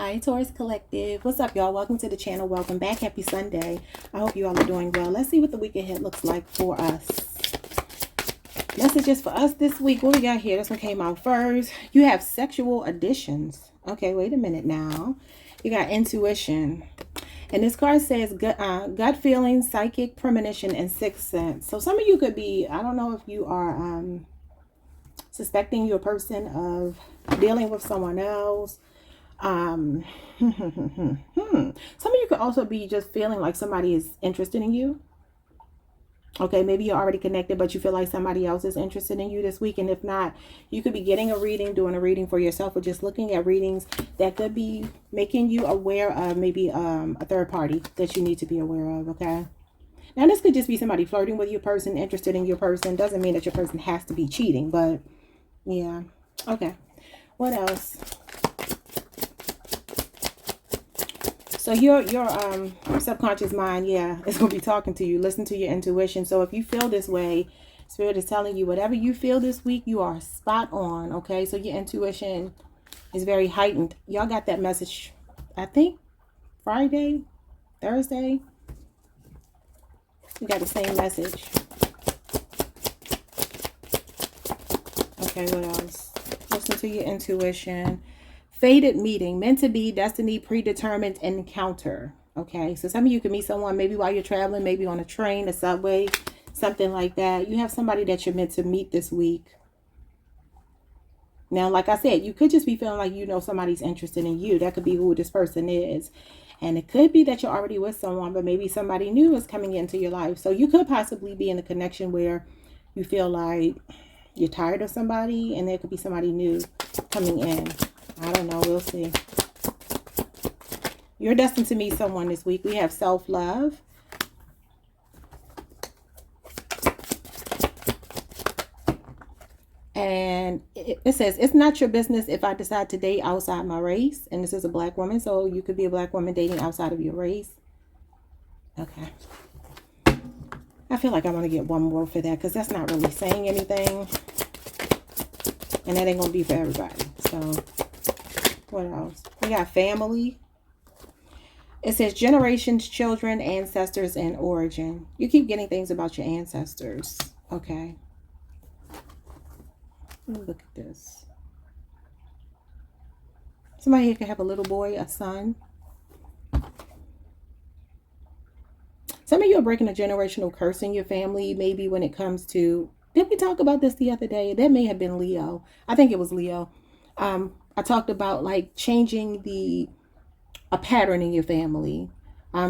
Hi, Taurus Collective. What's up, y'all? Welcome to the channel. Welcome back. Happy Sunday. I hope you all are doing well. Let's see what the week ahead looks like for us. Messages for us this week. What we got here? This one came out first. You have sexual additions. Okay, wait a minute now. You got intuition. And this card says gut feeling, psychic premonition, and sixth sense. So some of you could be, I don't know if you are suspecting you're a person of dealing with someone else. Some of you could also be just feeling like somebody is interested in you. Okay, maybe you're already connected, but you feel like somebody else is interested in you this week. And if not, you could be getting a reading, doing a reading for yourself, or just looking at readings that could be making you aware of maybe a third party that you need to be aware of. Okay, now this could just be somebody flirting with your person, interested in your person. Doesn't mean that your person has to be cheating, but yeah. Okay, what else? So your subconscious mind, yeah, it's going to be talking to you. Listen to your intuition. So if you feel this way, Spirit is telling you whatever you feel this week, you are spot on, okay? So your intuition is very heightened. Y'all got that message, I think, Friday, Thursday. We got the same message. Okay, what else? Listen to your intuition. Fated meeting, meant to be, destiny, predetermined encounter. Okay, so some of you can meet someone maybe while you're traveling, maybe on a train, a subway, something like that. You have somebody that you're meant to meet this week. Now, like I said, you could just be feeling like you know somebody's interested in you. That could be who this person is. And it could be that you're already with someone, but maybe somebody new is coming into your life. So you could possibly be in a connection where you feel like you're tired of somebody, and there could be somebody new coming in. I don't know. We'll see. You're destined to meet someone this week. We have self-love. And it says, it's not your business if I decide to date outside my race. And this is a black woman. So you could be a black woman dating outside of your race. Okay. I feel like I want to get one more for that because that's not really saying anything. And that ain't going to be for everybody. So... what else? We got family. It says generations, children, ancestors, and origin. You keep getting things about your ancestors. Okay. Let me look at this. Somebody here could have a little boy, a son. Some of you are breaking a generational curse in your family. Maybe when it comes to... did we talk about this the other day? That may have been Leo. I think it was Leo. I talked about like changing a pattern in your family.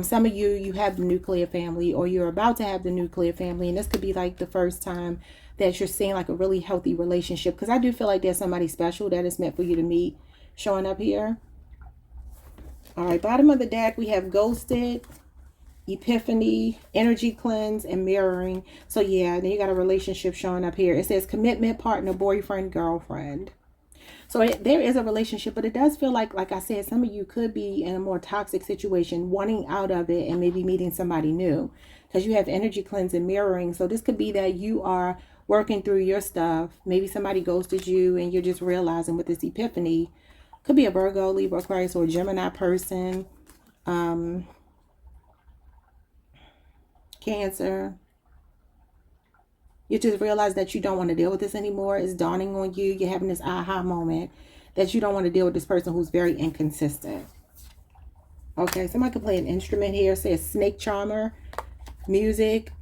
Some of you have the nuclear family, or you're about to have the nuclear family. And this could be like the first time that you're seeing like a really healthy relationship. Because I do feel like there's somebody special that is meant for you to meet showing up here. All right, bottom of the deck, we have ghosted, epiphany, energy cleanse, and mirroring. So yeah, then you got a relationship showing up here. It says commitment, partner, boyfriend, girlfriend. So there is a relationship, but it does feel like I said, some of you could be in a more toxic situation, wanting out of it and maybe meeting somebody new, because you have energy cleanse and mirroring. So this could be that you are working through your stuff. Maybe somebody ghosted you and you're just realizing with this epiphany. Could be a Virgo, Libra, Aquarius, or Gemini person. Cancer. You just realize that you don't want to deal with this anymore. It's dawning on you. You're having this aha moment that you don't want to deal with this person who's very inconsistent. Okay, somebody could play an instrument here. It says snake charmer, music,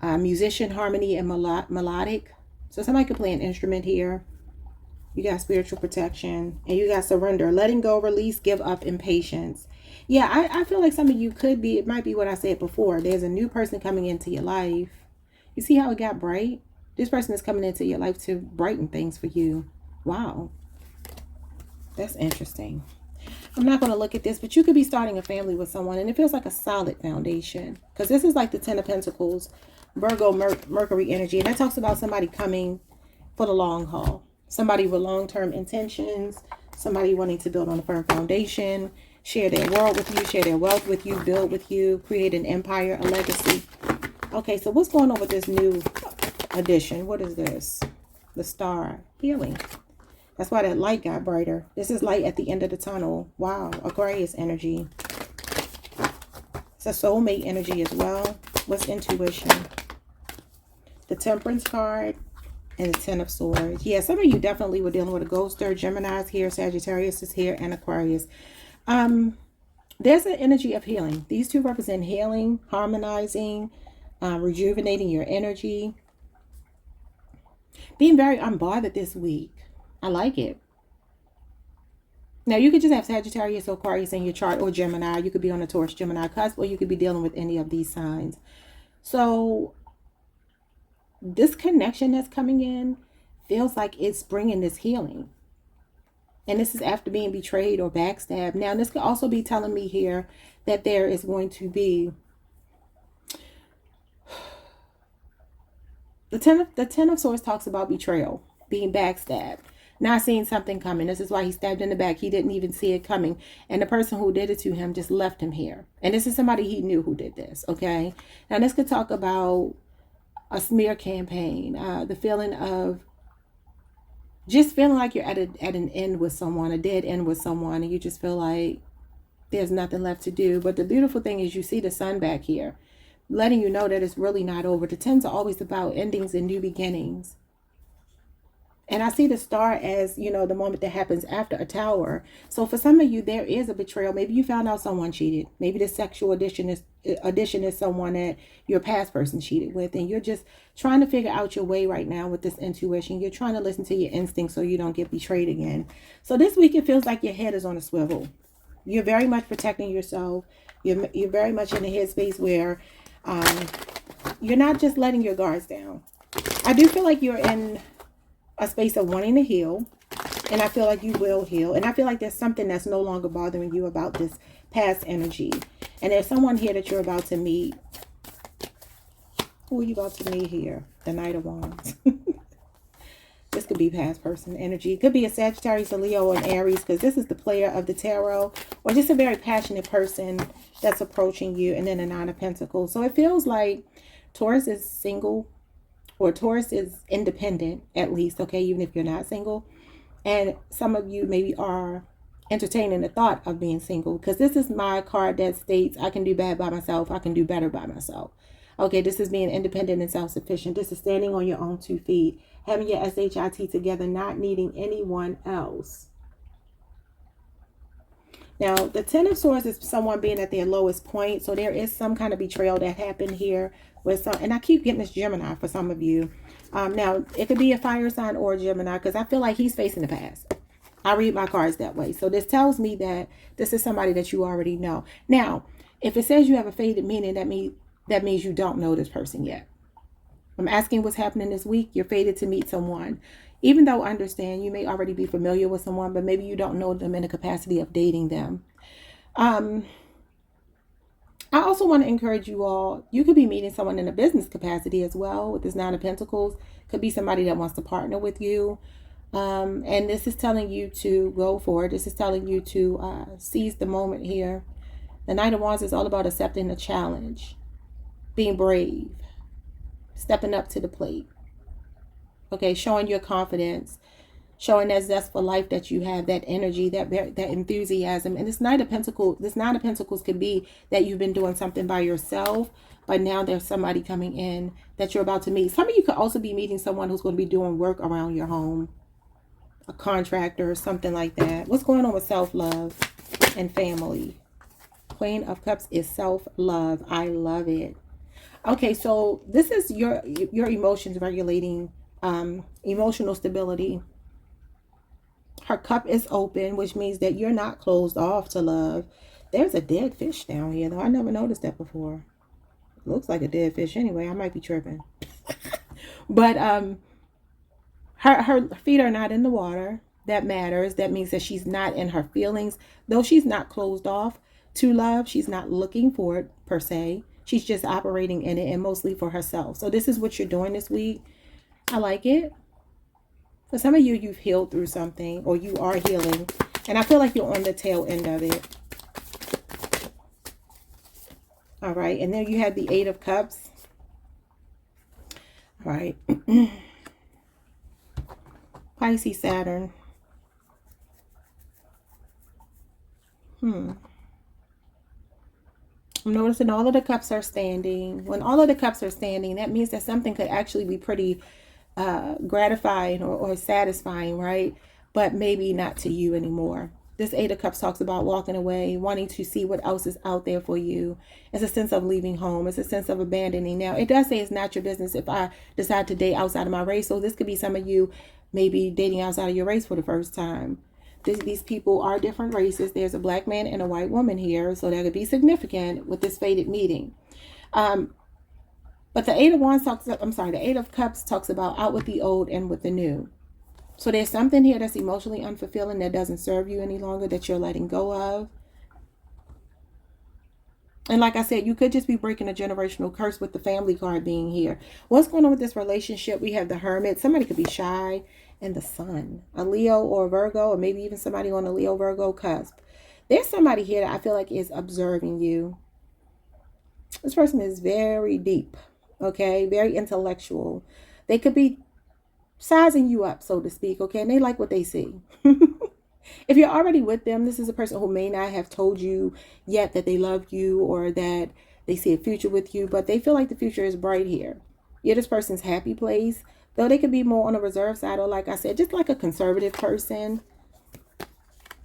musician, harmony, and melodic. So somebody could play an instrument here. You got spiritual protection, and you got surrender, letting go, release, give up, impatience. Yeah, I feel like some of you could be, it might be what I said before. There's a new person coming into your life. You see how it got bright? This person is coming into your life to brighten things for you. Wow. That's interesting. I'm not going to look at this, but you could be starting a family with someone, and it feels like a solid foundation. Because this is like the 10 of Pentacles, Virgo, Mercury energy. And that talks about somebody coming for the long haul. Somebody with long-term intentions. Somebody wanting to build on a firm foundation. Share their world with you. Share their wealth with you. Build with you. Create an empire, a legacy. Okay, so what's going on with this new addition? What is this? The star. Healing. That's why that light got brighter. This is light at the end of the tunnel. Wow, Aquarius energy. It's a soulmate energy as well. What's intuition? The Temperance card and the Ten of Swords. Yeah, some of you definitely were dealing with a ghoster. Gemini's here, Sagittarius is here, and Aquarius. There's an energy of healing. These two represent healing, harmonizing, rejuvenating your energy. Being very unbothered this week. I like it. Now, you could just have Sagittarius or Aquarius in your chart, or Gemini. You could be on a Taurus Gemini cusp, or you could be dealing with any of these signs. So this connection that's coming in feels like it's bringing this healing. And this is after being betrayed or backstabbed. Now, this could also be telling me here that there is going to be the Ten of Swords talks about betrayal, being backstabbed, not seeing something coming. This is why he stabbed in the back. He didn't even see it coming. And the person who did it to him just left him here. And this is somebody he knew who did this, okay? Now, this could talk about a smear campaign, the feeling of just feeling like you're at an end with someone, a dead end with someone, and you just feel like there's nothing left to do. But the beautiful thing is you see the sun back here, letting you know that it's really not over. The Tens are always about endings and new beginnings. And I see the star as, you know, the moment that happens after a tower. So for some of you, there is a betrayal. Maybe you found out someone cheated. Maybe the sexual addiction is someone that your past person cheated with. And you're just trying to figure out your way right now with this intuition. You're trying to listen to your instincts so you don't get betrayed again. So this week, it feels like your head is on a swivel. You're very much protecting yourself. You're very much in a headspace where you're not just letting your guards down. I do feel like you're in a space of wanting to heal, and I feel like you will heal, and I feel like there's something that's no longer bothering you about this past energy, and there's someone here that you're about to meet. Who are you about to meet here? The Knight of Wands. This could be past person energy. It could be a Sagittarius, a Leo, or an Aries, because this is the player of the tarot, or just a very passionate person that's approaching you, and then a Nine of Pentacles. So it feels like Taurus is single, or Taurus is independent, at least, okay, even if you're not single. And some of you maybe are entertaining the thought of being single, because this is my card that states I can do bad by myself, I can do better by myself. Okay, this is being independent and self-sufficient. This is standing on your own 2 feet, having your SHIT together, not needing anyone else. Now, the Ten of Swords is someone being at their lowest point. So there is some kind of betrayal that happened here with some, and I keep getting this Gemini for some of you. Now, it could be a fire sign or a Gemini, because I feel like he's facing the past. I read my cards that way. So this tells me that this is somebody that you already know. Now, if it says you have a faded meaning, that means you don't know this person yet. I'm asking what's happening this week. You're fated to meet someone. Even though I understand you may already be familiar with someone, but maybe you don't know them in the capacity of dating them. I also want to encourage you all, you could be meeting someone in a business capacity as well with this Nine of Pentacles. Could be somebody that wants to partner with you. And this is telling you to go for it. This is telling you to seize the moment here. The Knight of Wands is all about accepting the challenge, being brave, stepping up to the plate. Okay, showing your confidence, showing that zest for life that you have, that energy, that enthusiasm. And this Nine of Pentacles could be that you've been doing something by yourself, but now there's somebody coming in that you're about to meet. Some of you could also be meeting someone who's going to be doing work around your home, a contractor or something like that. What's going on with self-love and family? Queen of Cups is self-love. I love it. Okay, so this is your emotions regulating, emotional stability. Her cup is open, which means that you're not closed off to love. There's a dead fish down here, though. I never noticed that before. It looks like a dead fish anyway. I might be tripping. But her feet are not in the water. That matters. That means that she's not in her feelings. Though she's not closed off to love, she's not looking for it per se. She's just operating in it, and mostly for herself. So this is what you're doing this week. I like it. For some of you, you've healed through something, or you are healing. And I feel like you're on the tail end of it. All right. And then you have the Eight of Cups. All right. Pisces, Saturn. I'm noticing all of the cups are standing. When all of the cups are standing, that means that something could actually be pretty gratifying or satisfying, right? But maybe not to you anymore. This Eight of Cups talks about walking away, wanting to see what else is out there for you. It's a sense of leaving home. It's a sense of abandoning. Now, it does say it's not your business if I decide to date outside of my race. So this could be some of you maybe dating outside of your race for the first time. These people are different races. There's a black man and a white woman here. So that could be significant with this fated meeting. But the Eight of Wands the Eight of Cups talks about out with the old and with the new. So there's something here that's emotionally unfulfilling that doesn't serve you any longer that you're letting go of. And like I said, you could just be breaking a generational curse with the family card being here. What's going on with this relationship? We have the Hermit. Somebody could be shy, and the Sun. A Leo or a Virgo, or maybe even somebody on a Leo-Virgo cusp. There's somebody here that I feel like is observing you. This person is very deep, okay? Very intellectual. They could be sizing you up, so to speak, okay? And they like what they see. If you're already with them, this is a person who may not have told you yet that they love you or that they see a future with you, but they feel like the future is bright here. You're this person's happy place, though they could be more on the reserve side or, like I said, just like a conservative person.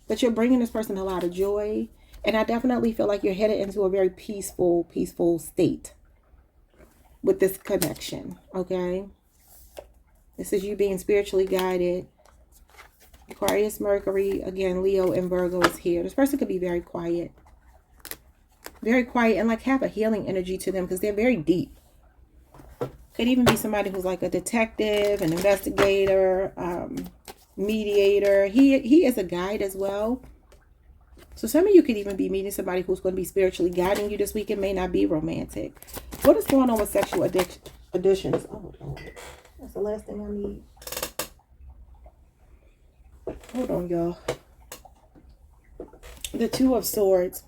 But you're bringing this person a lot of joy, and I definitely feel like you're headed into a very peaceful state with this connection, okay? This is you being spiritually guided. Aquarius, Mercury, again, Leo and Virgo is here. This person could be very quiet. Very quiet and like have a healing energy to them because they're very deep. Could even be somebody who's like a detective, an investigator, mediator. He is a guide as well. So some of you could even be meeting somebody who's going to be spiritually guiding you this week. It may not be romantic. What is going on with sexual additions? Oh, Lord. That's the last thing I need. Hold on, y'all. The Two of Swords.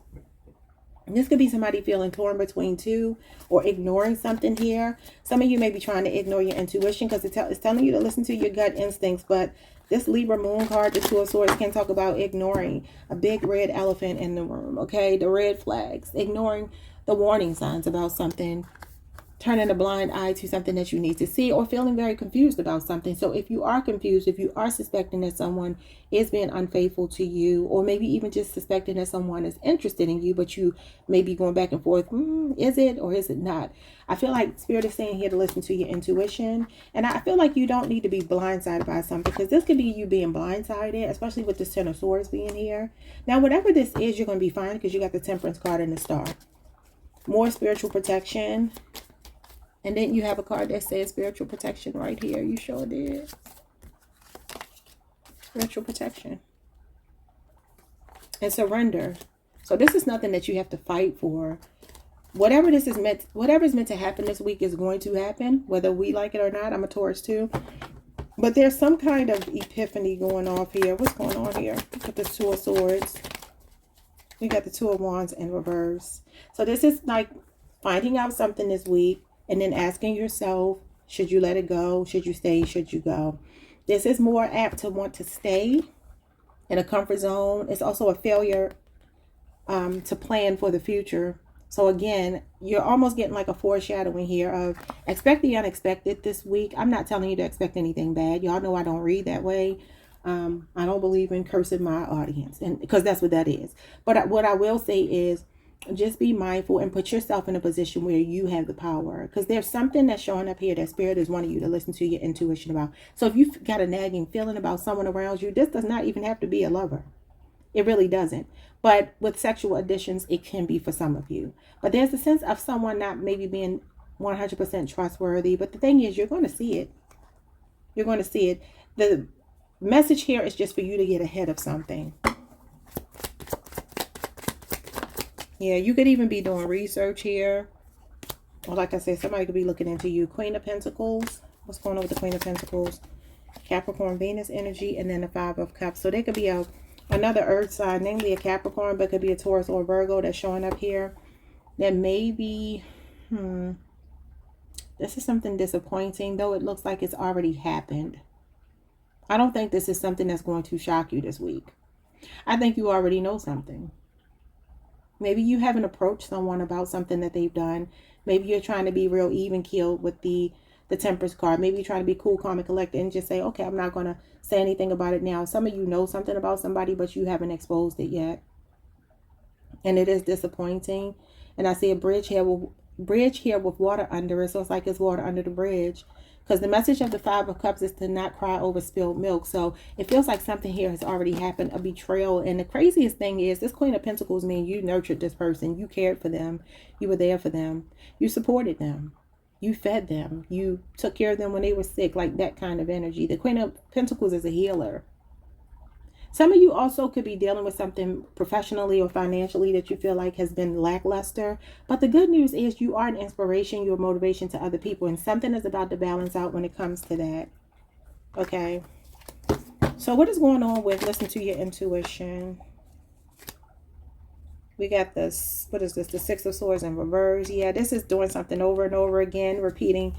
This could be somebody feeling torn between two or ignoring something here. Some of you may be trying to ignore your intuition because it's telling you to listen to your gut instincts. But this Libra Moon card, the Two of Swords, can talk about ignoring a big red elephant in the room. Okay, the red flags. Ignoring the warning signs about something. Turning a blind eye to something that you need to see, or feeling very confused about something. So if you are confused, if you are suspecting that someone is being unfaithful to you, or maybe even just suspecting that someone is interested in you, but you may be going back and forth, is it or is it not? I feel like Spirit is saying here to listen to your intuition. And I feel like you don't need to be blindsided by something, because this could be you being blindsided, especially with this Ten of Swords being here. Now, whatever this is, you're going to be fine because you got the Temperance card and the Star. More spiritual protection. And then you have a card that says spiritual protection right here. You sure did. Spiritual protection. And surrender. So this is nothing that you have to fight for. Whatever is meant to happen this week is going to happen, whether we like it or not. I'm a Taurus too. But there's some kind of epiphany going off here. What's going on here? Look at the Two of Swords. We got the Two of Wands in reverse. So this is like finding out something this week. And then asking yourself, should you let it go? Should you stay? Should you go? This is more apt to want to stay in a comfort zone. It's also a failure to plan for the future. So again, you're almost getting like a foreshadowing here of expect the unexpected this week. I'm not telling you to expect anything bad. Y'all know I don't read that way. I don't believe in cursing my audience, and because that's what that is. But what I will say is, just be mindful and put yourself in a position where you have the power, because there's something that's showing up here that Spirit is wanting you to listen to your intuition about. So if you've got a nagging feeling about someone around you, this does not even have to be a lover. It really doesn't. But with sexual additions, it can be for some of you. But there's a sense of someone not maybe being 100% trustworthy. But the thing is, you're going to see it. You're going to see it. The message here is just for you to get ahead of something. Yeah, you could even be doing research here. Or like I said, somebody could be looking into you. Queen of Pentacles. What's going on with the Queen of Pentacles? Capricorn, Venus energy, and then the Five of Cups. So there could be another earth sign, namely a Capricorn, but it could be a Taurus or a Virgo that's showing up here. That may be, this is something disappointing, though it looks like it's already happened. I don't think this is something that's going to shock you this week. I think you already know something. Maybe you haven't approached someone about something that they've done. Maybe you're trying to be real even keeled with the Temperance card. Maybe you're trying to be cool, calm, and collected and just say, okay, I'm not going to say anything about it now. Some of you know something about somebody, but you haven't exposed it yet. And it is disappointing. And I see a bridge here with water under it. So it's like it's water under the bridge. Because the message of the Five of Cups is to not cry over spilled milk. So it feels like something here has already happened, a betrayal. And the craziest thing is this Queen of Pentacles means you nurtured this person. You cared for them. You were there for them. You supported them. You fed them. You took care of them when they were sick, like that kind of energy. The Queen of Pentacles is a healer. Some of you also could be dealing with something professionally or financially that you feel like has been lackluster. But the good news is you are an inspiration, you're a motivation to other people. And something is about to balance out when it comes to that. Okay. So what is going on with listen to your intuition? We got this, what is this? The Six of Swords in reverse. Yeah, this is doing something over and over again, repeating.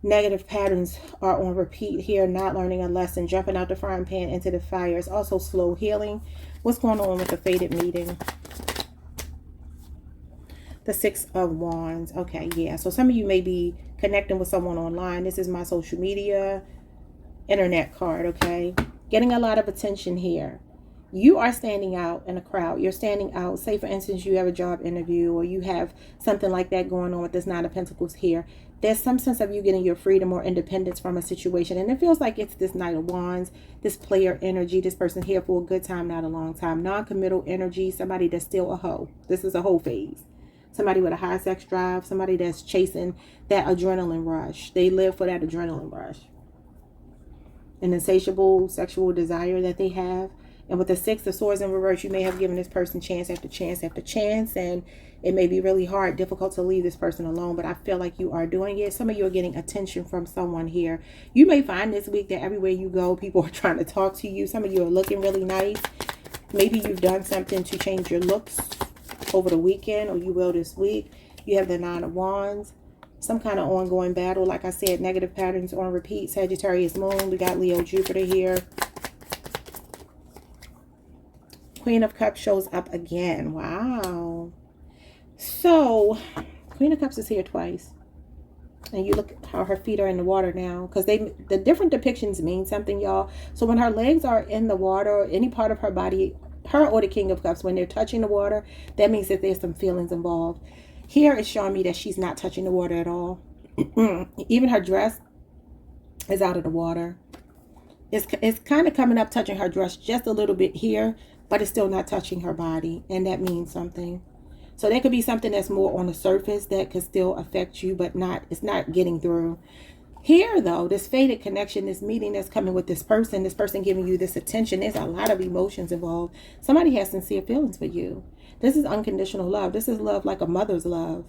Negative patterns are on repeat here, not learning a lesson, jumping out the frying pan into the fire. It's also slow healing. What's going on with the fated meeting? The Six of Wands. Okay, yeah. So some of you may be connecting with someone online. This is my social media, internet card, okay? Getting a lot of attention here. You are standing out in a crowd. You're standing out. Say, for instance, you have a job interview or you have something like that going on with this Nine of Pentacles here. There's some sense of you getting your freedom or independence from a situation. And it feels like it's this Knight of Wands, this player energy, this person here for a good time, not a long time. Non-committal energy, somebody that's still a hoe. This is a hoe phase. Somebody with a high sex drive, somebody that's chasing that adrenaline rush. They live for that adrenaline rush. An insatiable sexual desire that they have. And with the Six of Swords in reverse, you may have given this person chance after chance after chance. And it may be really hard, difficult to leave this person alone. But I feel like you are doing it. Some of you are getting attention from someone here. You may find this week that everywhere you go, people are trying to talk to you. Some of you are looking really nice. Maybe you've done something to change your looks over the weekend, or you will this week. You have the Nine of Wands. Some kind of ongoing battle. Like I said, negative patterns on repeat. Sagittarius moon. We got Leo Jupiter here. Queen of Cups shows up again. Wow. So, Queen of Cups is here twice. And you look how her feet are in the water now. Because the different depictions mean something, y'all. So when her legs are in the water, or any part of her body, her or the King of Cups, when they're touching the water, that means that there's some feelings involved. Here it's showing me that she's not touching the water at all. Even her dress is out of the water. It's kind of coming up, touching her dress just a little bit here, but it's still not touching her body, and that means something. So there could be something that's more on the surface that could still affect you, but it's not getting through. Here, though, this fated connection, this meeting that's coming with this person giving you this attention, there's a lot of emotions involved. Somebody has sincere feelings for you. This is unconditional love. This is love like a mother's love.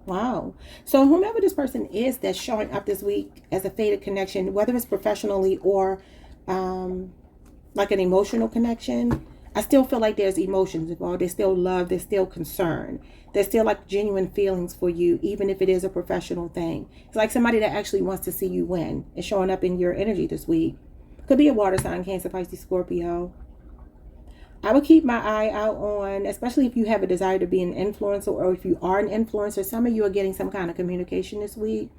Wow. So whomever this person is that's showing up this week as a fated connection, whether it's professionally or like an emotional connection, I still feel like there's emotions involved. There's still love. There's still concern. There's still like genuine feelings for you, even if it is a professional thing. It's like somebody that actually wants to see you win is showing up in your energy this week. Could be a water sign, Cancer, Pisces, Scorpio. I would keep my eye out on, especially if you have a desire to be an influencer, or if you are an influencer, some of you are getting some kind of communication this week.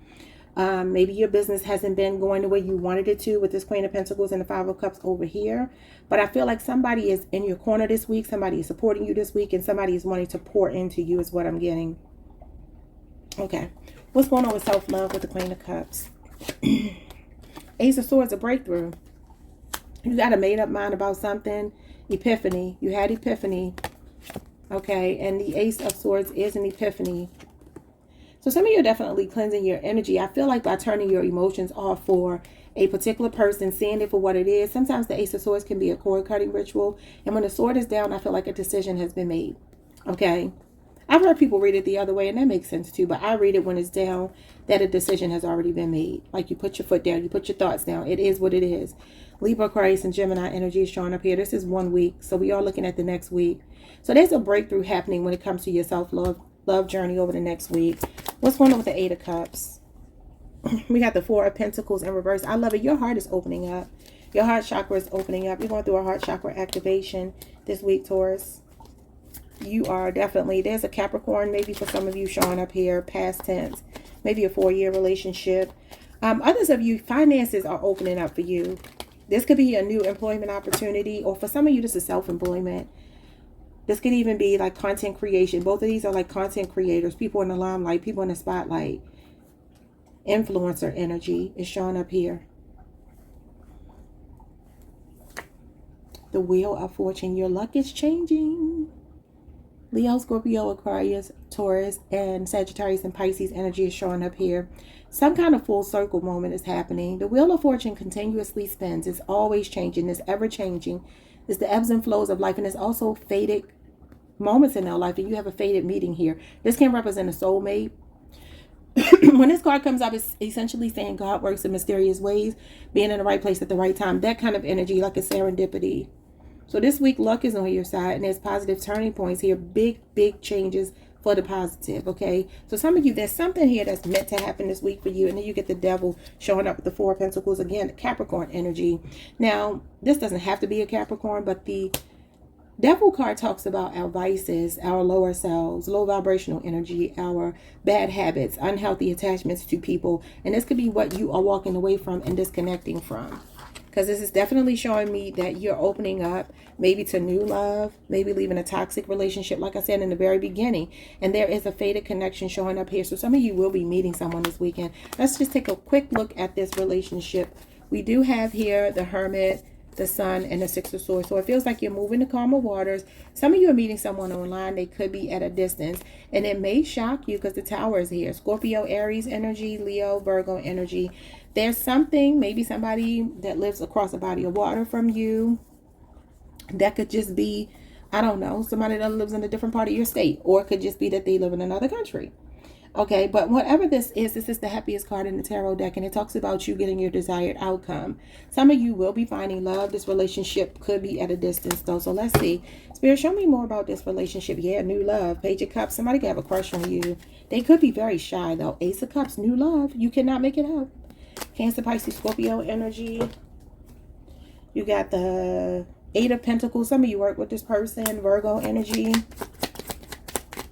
Maybe your business hasn't been going the way you wanted it to with this Queen of Pentacles and the Five of Cups over here. But I feel like somebody is in your corner this week. Somebody is supporting you this week, and somebody is wanting to pour into you is what I'm getting. Okay. What's going on with self-love with the Queen of Cups? Ace of Swords, a breakthrough. You got a made-up mind about something. Epiphany. You had epiphany. Okay. And the Ace of Swords is an epiphany. So some of you are definitely cleansing your energy. I feel like by turning your emotions off for a particular person, seeing it for what it is. Sometimes the Ace of Swords can be a cord cutting ritual. And when the sword is down, I feel like a decision has been made. Okay. I've heard people read it the other way, and that makes sense too. But I read it when it's down, that a decision has already been made. Like you put your foot down, you put your thoughts down. It is what it is. Libra, Aquarius, and Gemini energy is showing up here. This is 1 week. So we are looking at the next week. So there's a breakthrough happening when it comes to your self-love journey over the next week. What's going on with the Eight of Cups? We got the Four of Pentacles in reverse. I love it. Your heart is opening up. Your heart chakra is opening up. You're going through a heart chakra activation this week, Taurus. You are definitely, there's a Capricorn maybe for some of you showing up here, past tense, maybe a 4-year relationship. Others of you, finances are opening up for you. This could be a new employment opportunity, or for some of you, this is self-employment. This could even be like content creation. Both of these are like content creators, people in the limelight, people in the spotlight. Influencer energy is showing up here. The Wheel of Fortune. Your luck is changing. Leo, Scorpio, Aquarius, Taurus, and Sagittarius and Pisces energy is showing up here. Some kind of full circle moment is happening. The Wheel of Fortune continuously spins. It's always changing. It's ever changing. It's the ebbs and flows of life, and it's also faded moments in our life, and you have a faded meeting here. This can represent a soulmate. When this card comes up, it's essentially saying God works in mysterious ways, being in the right place at the right time. That kind of energy, like a serendipity. So this week, luck is on your side, and there's positive turning points here. Big changes for the positive, okay? So some of you, there's something here that's meant to happen this week for you, and then you get the Devil showing up with the 4 of Pentacles. Again, Capricorn energy. Now, this doesn't have to be a Capricorn, but the Devil card talks about our vices, our lower selves, low vibrational energy, our bad habits, unhealthy attachments to people. And this could be what you are walking away from and disconnecting from. Because this is definitely showing me that you're opening up maybe to new love, maybe leaving a toxic relationship, like I said in the very beginning. And there is a faded connection showing up here. So some of you will be meeting someone this weekend. Let's just take a quick look at this relationship. We do have here the Hermit, the Sun, and the 6 of Swords. So it feels like you're moving to calmer waters. Some of you are meeting someone online. They could be at a distance, and it may shock you because the Tower is here. Scorpio, Aries energy, Leo, Virgo energy. There's something, maybe somebody that lives across a body of water from you. That could just be, I don't know, somebody that lives in a different part of your state, or it could just be that they live in another country. Okay, but whatever this is the happiest card in the tarot deck, and it talks about you getting your desired outcome. Some of you will be finding love. This relationship could be at a distance, though. So let's see. Spirit, show me more about this relationship. Yeah, new love. Page of Cups. Somebody could have a crush on you. They could be very shy, though. Ace of Cups, new love. You cannot make it up. Cancer, Pisces, Scorpio energy. You got the 8 of Pentacles. Some of you work with this person. Virgo energy.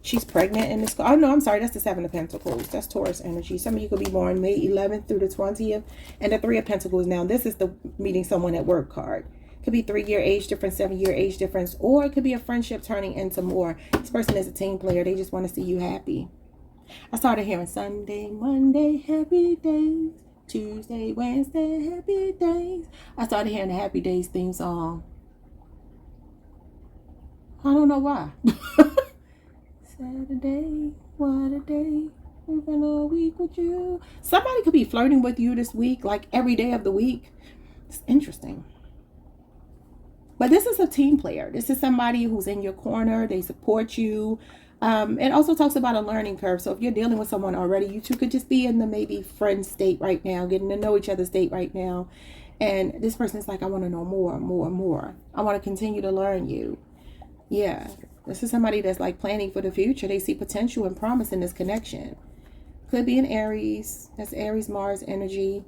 She's pregnant in this. Oh, no, I'm sorry. That's the 7 of Pentacles. That's Taurus energy. Some of you could be born May 11th through the 20th. And the 3 of Pentacles. Now, this is the meeting someone at work card. Could be 3-year age difference, 7-year age difference. Or it could be a friendship turning into more. This person is a team player. They just want to see you happy. I started hearing Sunday, Monday, happy days. Tuesday, Wednesday, happy days. I started hearing the Happy Days theme song. I don't know why. Saturday, what a day. We've been all week with you. Somebody could be flirting with you this week, like every day of the week. It's interesting. But this is a team player. This is somebody who's in your corner. They support you. It also talks about a learning curve. So if you're dealing with someone already, you two could just be in the maybe friend state right now, getting to know each other's state right now. And this person is like, I want to know more. I want to continue to learn you. Yeah. This is somebody that's like planning for the future. They see potential and promise in this connection. Could be an Aries. That's Aries, Mars energy.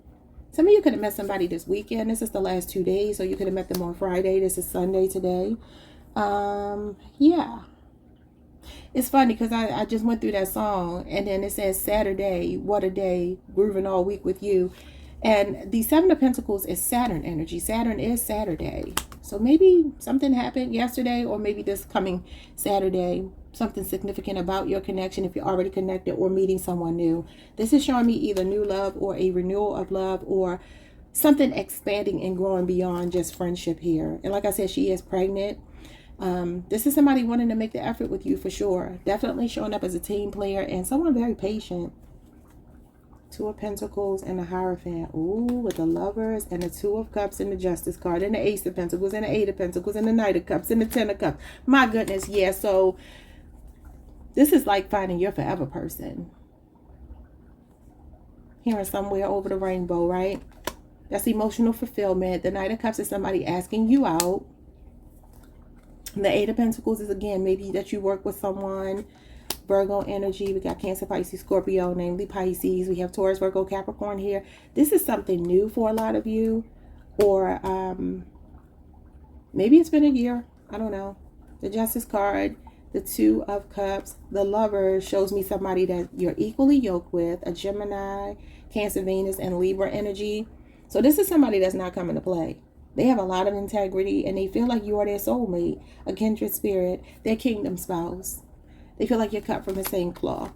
Some of you could have met somebody this weekend. This is the last 2 days. So you could have met them on Friday. This is Sunday today. Yeah. It's funny because I just went through that song. And then it says Saturday, what a day, grooving all week with you. And the 7 of Pentacles is Saturn energy. Saturn is Saturday. So maybe something happened yesterday, or maybe this coming Saturday, something significant about your connection if you're already connected or meeting someone new. This is showing me either new love or a renewal of love, or something expanding and growing beyond just friendship here. And like I said, she is pregnant. This is somebody wanting to make the effort with you for sure. Definitely showing up as a team player and someone very patient. 2 of Pentacles and the Hierophant. Ooh, with the Lovers and the 2 of Cups and the Justice card and the Ace of Pentacles and the 8 of Pentacles and the Knight of Cups and the 10 of Cups. My goodness, yeah. So this is like finding your forever person. Hearing somewhere over the rainbow, right? That's emotional fulfillment. The Knight of Cups is somebody asking you out. And the 8 of Pentacles is, again, maybe that you work with someone. Virgo energy. We got Cancer, Pisces, Scorpio, namely Pisces. We have Taurus, Virgo, Capricorn here. This is something new for a lot of you. Or maybe it's been a year. I don't know. The Justice card, The Two of Cups. The Lover shows me somebody that you're equally yoked with. A Gemini, Cancer, Venus, and Libra energy. So this is somebody that's not coming to play. They have a lot of integrity and they feel like you are their soulmate, a kindred spirit, their kingdom spouse. They feel like you're cut from the same cloth.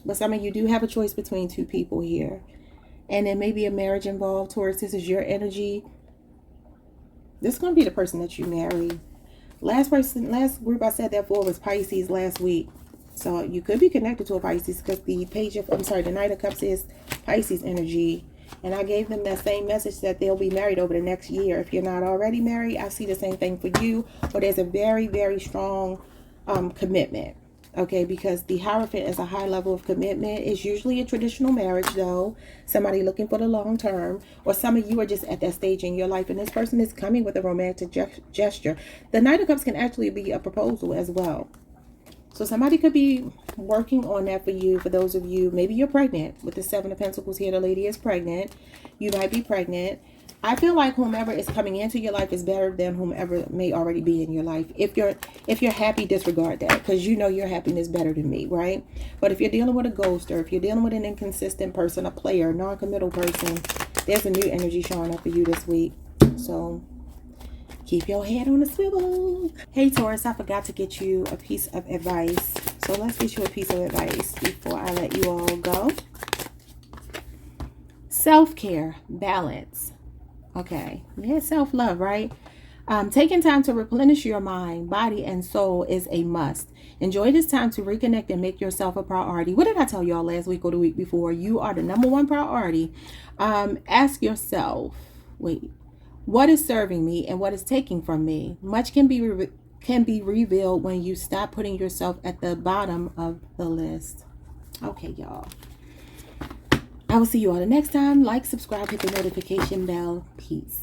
But some of you do have a choice between two people here. And there may be a marriage involved. Taurus, this is your energy. This is going to be the person that you marry. Last group I said that for was Pisces last week. So you could be connected to a Pisces because the Knight of Cups is Pisces energy. And I gave them that same message that they'll be married over the next year. If you're not already married, I see the same thing for you. But there's a very, very strong commitment. Okay, because the Hierophant is a high level of commitment. It's usually a traditional marriage, though. Somebody looking for the long term. Or some of you are just at that stage in your life. And this person is coming with a romantic gesture. The Knight of Cups can actually be a proposal as well. So somebody could be working on that for you. For those of you, maybe you're pregnant. With the Seven of Pentacles here, the lady is pregnant. You might be pregnant. I feel like whomever is coming into your life is better than whomever may already be in your life. If you're happy, disregard that, because you know your happiness better than me, right? But if you're dealing with a ghoster, if you're dealing with an inconsistent person, a player, non-committal person, there's a new energy showing up for you this week. So keep your head on the swivel. Hey Taurus, I forgot to get you a piece of advice. So let's get you a piece of advice before I let you all go. Self-care, balance. Okay, yeah, self-love, right? Taking time to replenish your mind, body, and soul is a must. Enjoy this time to reconnect and make yourself a priority. What did I tell y'all last week or the week before? You are the #1 priority. Ask yourself, what is serving me and what is taking from me? Much can be revealed when you stop putting yourself at the bottom of the list. Okay, y'all. I will see you all the next time. Like, subscribe, hit the notification bell. Peace.